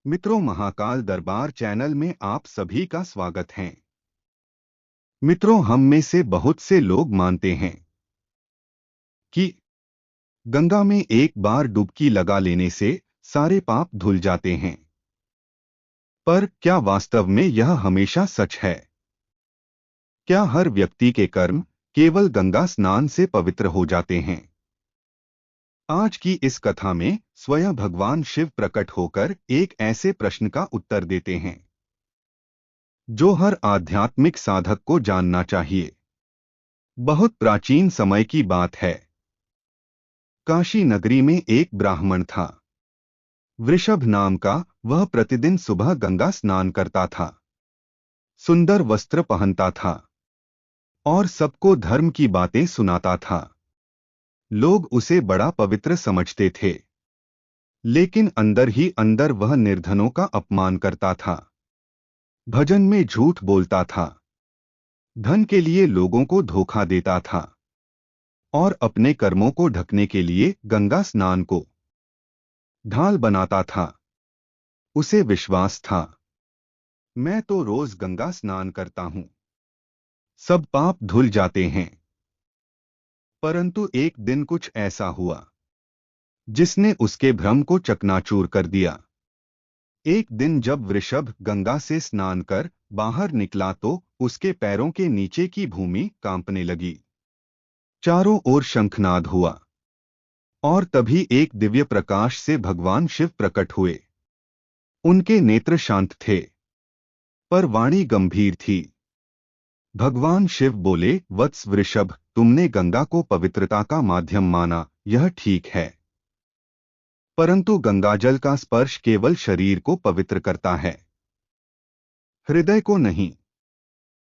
मित्रों, महाकाल दरबार चैनल में आप सभी का स्वागत है। मित्रों, हम में से बहुत से लोग मानते हैं कि गंगा में एक बार डुबकी लगा लेने से सारे पाप धुल जाते हैं। पर क्या वास्तव में यह हमेशा सच है? क्या हर व्यक्ति के कर्म केवल गंगा स्नान से पवित्र हो जाते हैं? आज की इस कथा में स्वयं भगवान शिव प्रकट होकर एक ऐसे प्रश्न का उत्तर देते हैं जो हर आध्यात्मिक साधक को जानना चाहिए। बहुत प्राचीन समय की बात है। काशी नगरी में एक ब्राह्मण था। वृषभ नाम का। वह प्रतिदिन सुबह गंगा स्नान करता था, सुंदर वस्त्र पहनता था और सबको धर्म की बातें सुनाता था। लोग उसे बड़ा पवित्र समझते थे, लेकिन अंदर ही अंदर वह निर्धनों का अपमान करता था, भजन में झूठ बोलता था, धन के लिए लोगों को धोखा देता था और अपने कर्मों को ढकने के लिए गंगा स्नान को ढाल बनाता था। उसे विश्वास था, मैं तो रोज गंगा स्नान करता हूं, सब पाप धुल जाते हैं। परंतु एक दिन कुछ ऐसा हुआ जिसने उसके भ्रम को चकनाचूर कर दिया। एक दिन जब वृषभ गंगा से स्नान कर बाहर निकला तो उसके पैरों के नीचे की भूमि कांपने लगी। चारों ओर शंखनाद हुआ और तभी एक दिव्य प्रकाश से भगवान शिव प्रकट हुए। उनके नेत्र शांत थे, पर वाणी गंभीर थी। भगवान शिव बोले, वत्स वृषभ, तुमने गंगा को पवित्रता का माध्यम माना, यह ठीक है। परंतु गंगाजल का स्पर्श केवल शरीर को पवित्र करता है, हृदय को नहीं।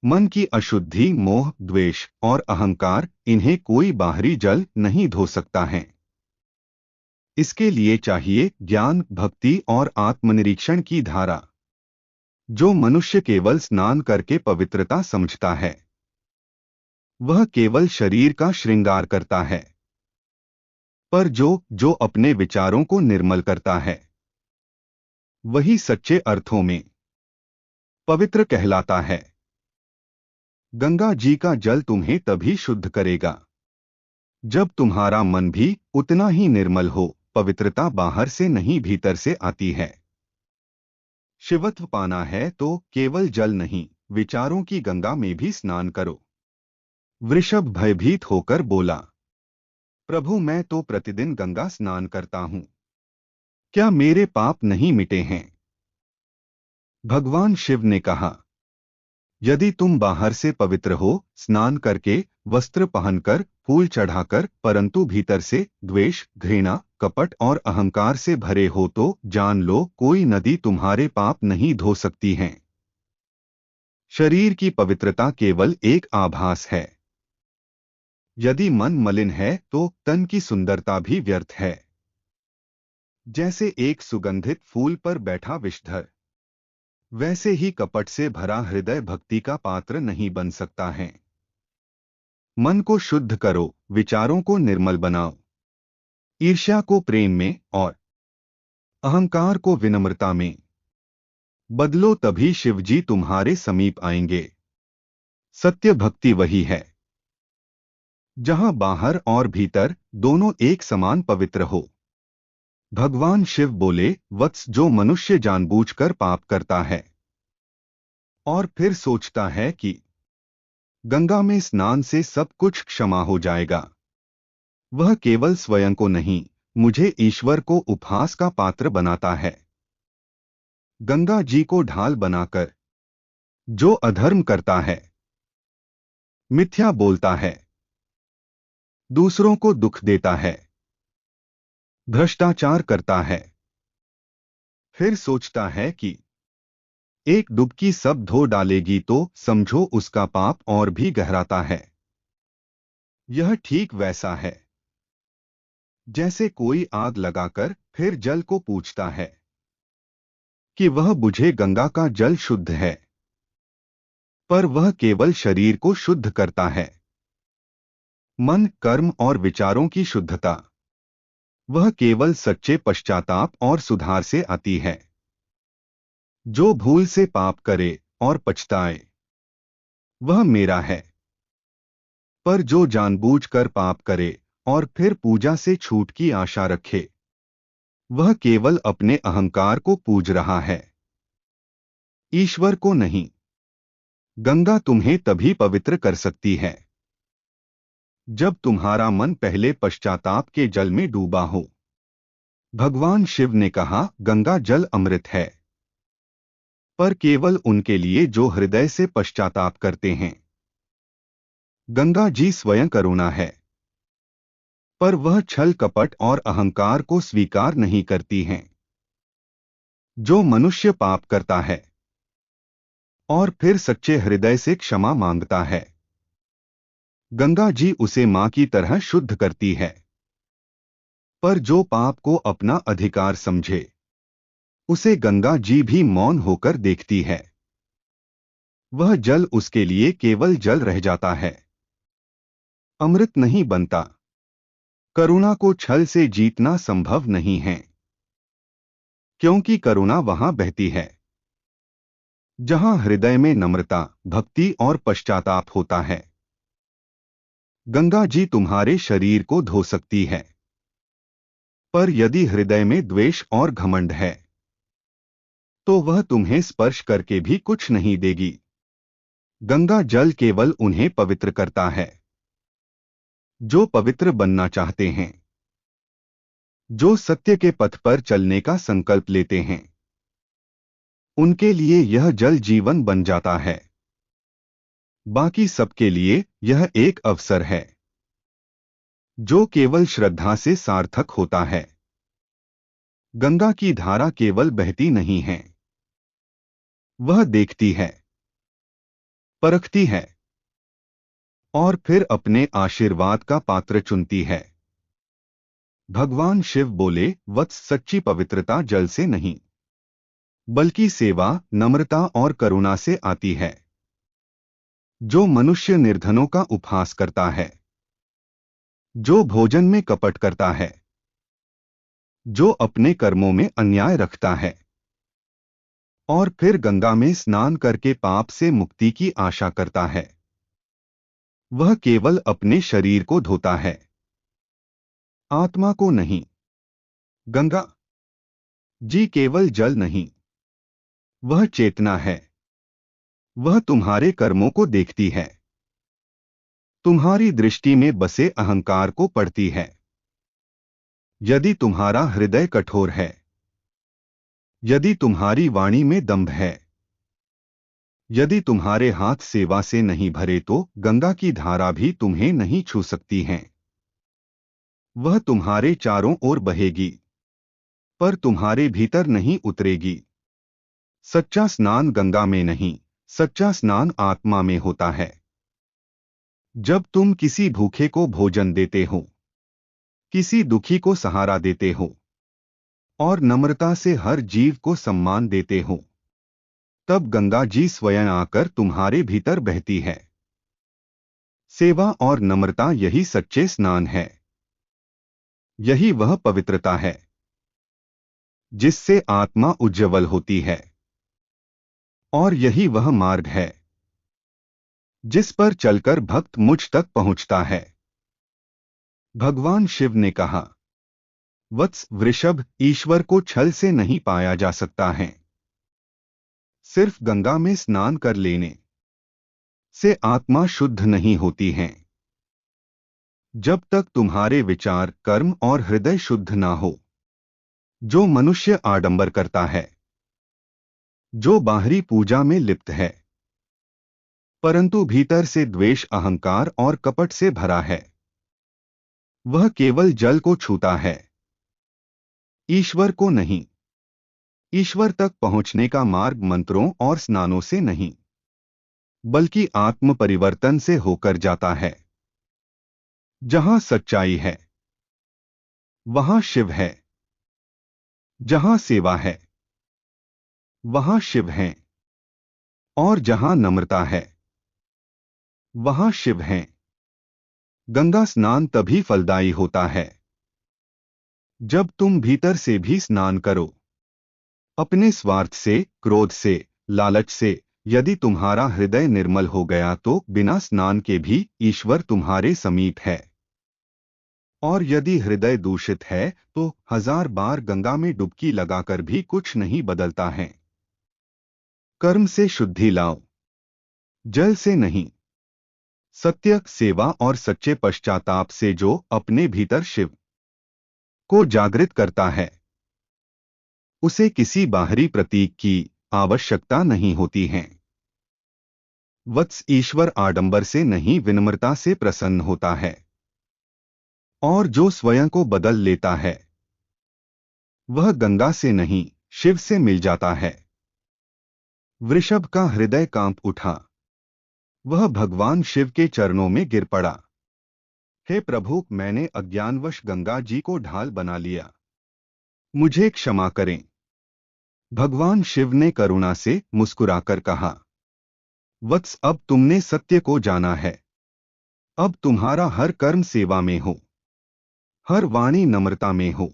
मन की अशुद्धि, मोह, द्वेष और अहंकार, इन्हें कोई बाहरी जल नहीं धो सकता है। इसके लिए चाहिए ज्ञान, भक्ति और आत्मनिरीक्षण की धारा। जो मनुष्य केवल स्नान करके पवित्रता समझता है, वह केवल शरीर का श्रृंगार करता है। पर जो जो अपने विचारों को निर्मल करता है, वही सच्चे अर्थों में पवित्र कहलाता है। गंगा जी का जल तुम्हें तभी शुद्ध करेगा जब तुम्हारा मन भी उतना ही निर्मल हो। पवित्रता बाहर से नहीं, भीतर से आती है। शिवत्व पाना है तो केवल जल नहीं, विचारों की गंगा में भी स्नान करो। वृषभ भयभीत होकर बोला, प्रभु, मैं तो प्रतिदिन गंगा स्नान करता हूं, क्या मेरे पाप नहीं मिटे हैं? भगवान शिव ने कहा, यदि तुम बाहर से पवित्र हो, स्नान करके, वस्त्र पहनकर, फूल चढ़ाकर, परंतु भीतर से द्वेष, घृणा, कपट और अहंकार से भरे हो तो जान लो, कोई नदी तुम्हारे पाप नहीं धो सकती है। शरीर की पवित्रता केवल एक आभास है। यदि मन मलिन है तो तन की सुंदरता भी व्यर्थ है। जैसे एक सुगंधित फूल पर बैठा विषधर, वैसे ही कपट से भरा हृदय भक्ति का पात्र नहीं बन सकता है। मन को शुद्ध करो, विचारों को निर्मल बनाओ, ईर्ष्या को प्रेम में और अहंकार को विनम्रता में बदलो, तभी शिवजी तुम्हारे समीप आएंगे। सत्य भक्ति वही है जहां बाहर और भीतर दोनों एक समान पवित्र हो। भगवान शिव बोले, वत्स, जो मनुष्य जानबूझकर पाप करता है और फिर सोचता है कि गंगा में स्नान से सब कुछ क्षमा हो जाएगा, वह केवल स्वयं को नहीं, मुझे, ईश्वर को उपहास का पात्र बनाता है। गंगा जी को ढाल बनाकर जो अधर्म करता है, मिथ्या बोलता है, दूसरों को दुख देता है, भ्रष्टाचार करता है, फिर सोचता है कि एक डुबकी सब धो डालेगी, तो समझो उसका पाप और भी गहराता है। यह ठीक वैसा है जैसे कोई आग लगाकर फिर जल को पूछता है कि वह बुझे। गंगा का जल शुद्ध है, पर वह केवल शरीर को शुद्ध करता है। मन, कर्म और विचारों की शुद्धता, वह केवल सच्चे पश्चाताप और सुधार से आती है। जो भूल से पाप करे और पछताए, वह मेरा है। पर जो जानबूझकर पाप करे और फिर पूजा से छूट की आशा रखे, वह केवल अपने अहंकार को पूज रहा है, ईश्वर को नहीं। गंगा तुम्हें तभी पवित्र कर सकती है जब तुम्हारा मन पहले पश्चाताप के जल में डूबा हो। भगवान शिव ने कहा, गंगा जल अमृत है, पर केवल उनके लिए जो हृदय से पश्चाताप करते हैं। गंगा जी स्वयं करुणा है, पर वह छल कपट और अहंकार को स्वीकार नहीं करती हैं। जो मनुष्य पाप करता है और फिर सच्चे हृदय से क्षमा मांगता है, गंगा जी उसे मां की तरह शुद्ध करती है। पर जो पाप को अपना अधिकार समझे, उसे गंगा जी भी मौन होकर देखती है। वह जल उसके लिए केवल जल रह जाता है, अमृत नहीं बनता। करुणा को छल से जीतना संभव नहीं है, क्योंकि करुणा वहां बहती है जहां हृदय में नम्रता, भक्ति और पश्चाताप होता है। गंगा जी तुम्हारे शरीर को धो सकती है, पर यदि हृदय में द्वेष और घमंड है, तो वह तुम्हें स्पर्श करके भी कुछ नहीं देगी। गंगा जल केवल उन्हें पवित्र करता है जो पवित्र बनना चाहते हैं, जो सत्य के पथ पर चलने का संकल्प लेते हैं। उनके लिए यह जल जीवन बन जाता है। बाकी सबके लिए यह एक अवसर है जो केवल श्रद्धा से सार्थक होता है। गंगा की धारा केवल बहती नहीं है, वह देखती है, परखती है और फिर अपने आशीर्वाद का पात्र चुनती है। भगवान शिव बोले, वत्स, सच्ची पवित्रता जल से नहीं, बल्कि सेवा, नम्रता और करुणा से आती है। जो मनुष्य निर्धनों का उपहास करता है, जो भोजन में कपट करता है, जो अपने कर्मों में अन्याय रखता है और फिर गंगा में स्नान करके पाप से मुक्ति की आशा करता है, वह केवल अपने शरीर को धोता है, आत्मा को नहीं। गंगा जी केवल जल नहीं, वह चेतना है। वह तुम्हारे कर्मों को देखती है, तुम्हारी दृष्टि में बसे अहंकार को पढ़ती है। यदि तुम्हारा हृदय कठोर है, यदि तुम्हारी वाणी में दंभ है, यदि तुम्हारे हाथ सेवा से नहीं भरे, तो गंगा की धारा भी तुम्हें नहीं छू सकती है। वह तुम्हारे चारों ओर बहेगी, पर तुम्हारे भीतर नहीं उतरेगी। सच्चा स्नान गंगा में नहीं, सच्चा स्नान आत्मा में होता है। जब तुम किसी भूखे को भोजन देते हो, किसी दुखी को सहारा देते हो और नम्रता से हर जीव को सम्मान देते हो, तब गंगा जी स्वयं आकर तुम्हारे भीतर बहती है। सेवा और नम्रता यही सच्चे स्नान है। यही वह पवित्रता है जिससे आत्मा उज्ज्वल होती है, और यही वह मार्ग है जिस पर चलकर भक्त मुझ तक पहुंचता है। भगवान शिव ने कहा, वत्स, वृषभ, ईश्वर को छल से नहीं पाया जा सकता है। सिर्फ गंगा में स्नान कर लेने से आत्मा शुद्ध नहीं होती है। जब तक तुम्हारे विचार, कर्म और हृदय शुद्ध ना हो। जो मनुष्य आडंबर करता है, जो बाहरी पूजा में लिप्त है, परंतु भीतर से द्वेष, अहंकार और कपट से भरा है, वह केवल जल को छूता है, ईश्वर को नहीं। ईश्वर तक पहुंचने का मार्ग मंत्रों और स्नानों से नहीं, बल्कि आत्म परिवर्तन से होकर जाता है। जहां सच्चाई है, वहां शिव है। जहां सेवा है, वहां शिव है। और जहां नम्रता है, वहां शिव हैं। गंगा स्नान तभी फलदायी होता है जब तुम भीतर से भी स्नान करो। अपने स्वार्थ से, क्रोध से, लालच से यदि तुम्हारा हृदय निर्मल हो गया तो बिना स्नान के भी ईश्वर तुम्हारे समीप है। और यदि हृदय दूषित है तो 1000 बार गंगा में डुबकी लगाकर भी कुछ नहीं बदलता है। कर्म से शुद्धि लाओ, जल से नहीं। सत्य, सेवा और सच्चे पश्चाताप से जो अपने भीतर शिव को जागृत करता है, उसे किसी बाहरी प्रतीक की आवश्यकता नहीं होती है। वत्स, ईश्वर आडंबर से नहीं विनम्रता से प्रसन्न होता है। और जो स्वयं को बदल लेता है वह गंगा से नहीं शिव से मिल जाता है। वृषभ का हृदय कांप उठा, वह भगवान शिव के चरणों में गिर पड़ा। हे प्रभु, मैंने अज्ञानवश गंगा जी को ढाल बना लिया, मुझे क्षमा करें। भगवान शिव ने करुणा से मुस्कुराकर कहा, वत्स, अब तुमने सत्य को जाना है। अब तुम्हारा हर कर्म सेवा में हो, हर वाणी नम्रता में हो।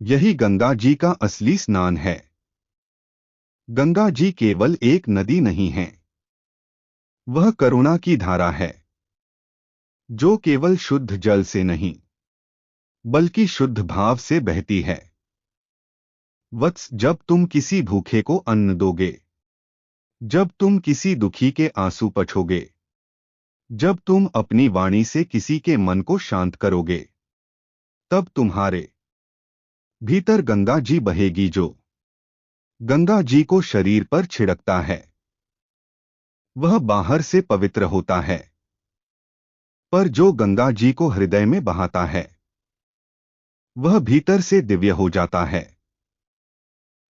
यही गंगा जी का असली स्नान है। गंगा जी केवल एक नदी नहीं है, वह करुणा की धारा है, जो केवल शुद्ध जल से नहीं बल्कि शुद्ध भाव से बहती है। वत्स, जब तुम किसी भूखे को अन्न दोगे, जब तुम किसी दुखी के आंसू पोंछोगे, जब तुम अपनी वाणी से किसी के मन को शांत करोगे, तब तुम्हारे भीतर गंगा जी बहेगी। जो गंगा जी को शरीर पर छिड़कता है वह बाहर से पवित्र होता है, पर जो गंगा जी को हृदय में बहाता है वह भीतर से दिव्य हो जाता है।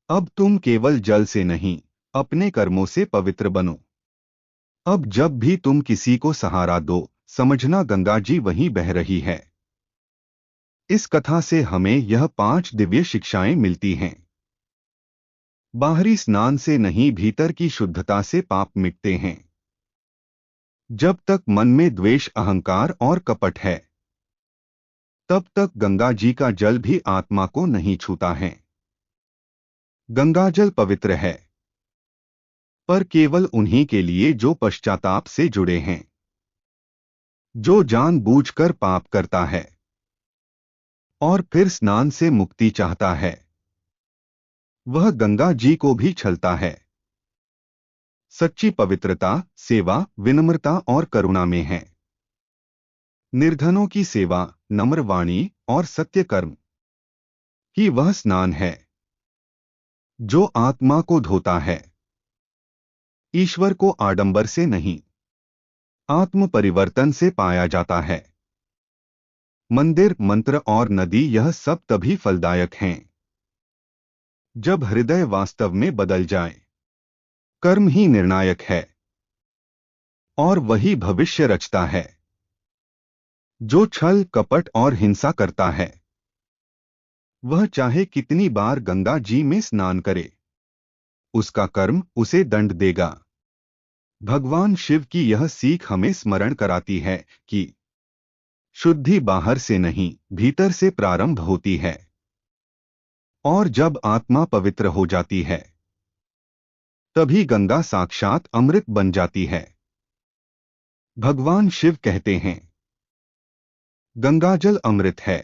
अब तुम केवल जल से नहीं अपने कर्मों से पवित्र बनो। अब जब भी तुम किसी को सहारा दो, समझना गंगा जी वहीं बह रही है। इस कथा से हमें यह 5 दिव्य शिक्षाएं मिलती हैं। बाहरी स्नान से नहीं, भीतर की शुद्धता से पाप मिटते हैं। जब तक मन में द्वेष, अहंकार और कपट है, तब तक गंगा जी का जल भी आत्मा को नहीं छूता है। गंगा जल पवित्र है, पर केवल उन्हीं के लिए जो पश्चाताप से जुड़े हैं। जो जानबूझकर पाप करता है और फिर स्नान से मुक्ति चाहता है, वह गंगा जी को भी छलता है। सच्ची पवित्रता सेवा, विनम्रता और करुणा में है। निर्धनों की सेवा, नम्र वाणी और सत्य कर्म ही वह स्नान है जो आत्मा को धोता है। ईश्वर को आडंबर से नहीं, आत्म परिवर्तन से पाया जाता है। मंदिर, मंत्र और नदी, यह सब तभी फलदायक हैं जब हृदय वास्तव में बदल जाए। कर्म ही निर्णायक है और वही भविष्य रचता है। जो छल, कपट और हिंसा करता है वह चाहे कितनी बार गंगा जी में स्नान करे, उसका कर्म उसे दंड देगा। भगवान शिव की यह सीख हमें स्मरण कराती है कि शुद्धि बाहर से नहीं, भीतर से प्रारंभ होती है। और जब आत्मा पवित्र हो जाती है, तभी गंगा साक्षात अमृत बन जाती है। भगवान शिव कहते हैं, गंगाजल अमृत है,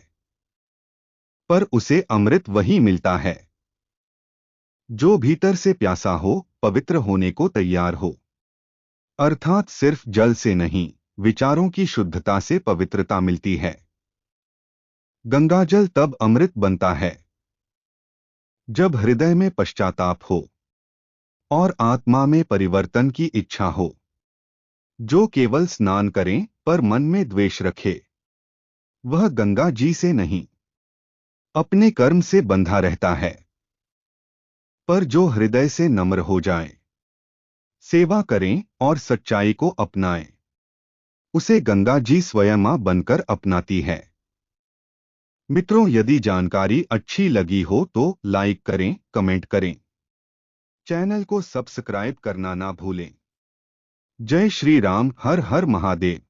पर उसे अमृत वही मिलता है जो भीतर से प्यासा हो, पवित्र होने को तैयार हो। अर्थात सिर्फ जल से नहीं, विचारों की शुद्धता से पवित्रता मिलती है। गंगाजल तब अमृत बनता है जब हृदय में पश्चाताप हो और आत्मा में परिवर्तन की इच्छा हो। जो केवल स्नान करें पर मन में द्वेष रखे, वह गंगा जी से नहीं, अपने कर्म से बंधा रहता है। पर जो हृदय से नम्र हो जाए, सेवा करें और सच्चाई को अपनाएं, उसे गंगा जी स्वयं मां बनकर अपनाती है। मित्रों, यदि जानकारी अच्छी लगी हो तो लाइक करें, कमेंट करें, चैनल को सब्सक्राइब करना ना भूलें। जय श्री राम, हर हर महादेव।